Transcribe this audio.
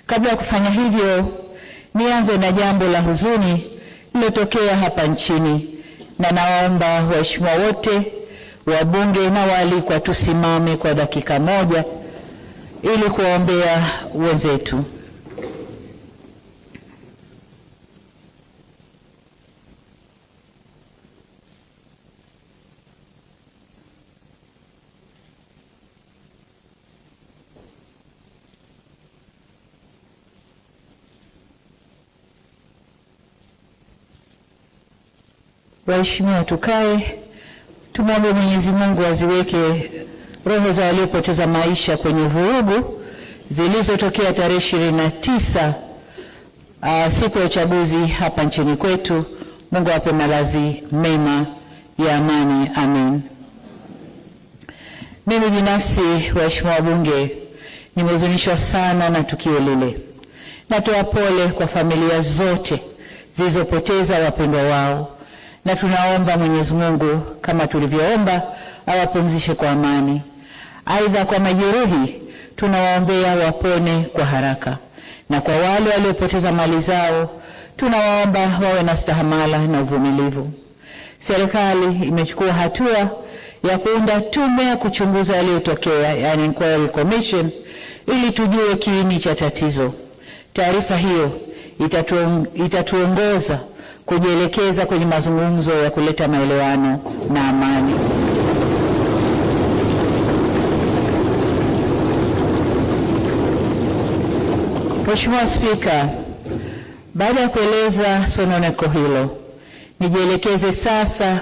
Kabla ya kufanya hivyo, nianze na jambo la huzuni lililotokea hapa nchini, na naomba waheshimiwa wote, wabunge na waalikwa, tusimame kwa dakika moja ili kuwaombea wenzetu. Waheshimiwa, tukae, tumwombe Mwenyezi Mungu aziweke roho za waliopoteza maisha kwenye vurugu zilizotokea tarehe 29 siku ya uchaguzi hapa nchini kwetu. Mungu awape malazi mema ya amani, amin. Mimi binafsi, waheshimiwa wabunge, nimehuzunishwa sana na tukio lile. Natoa pole kwa familia zote zilizopoteza wapendwa wao, na tunaomba Mwenyezi Mungu kama tulivyoomba awapumzishe kwa amani. Aidha, kwa majeruhi tunawaombea wapone kwa haraka, na kwa wale waliopoteza mali zao tunawaomba wawe na stahamala na uvumilivu. Serikali imechukua hatua ya kuunda tume ya kuchunguza yaliyotokea, yani inquiry commission, ili tujue kiini cha tatizo. Taarifa hiyo itatuongoza kujielekeza kwenye mazungumzo ya kuleta maelewano na amani. Mheshimiwa Spika, baada ya kueleza sononeko hilo, nijielekeze sasa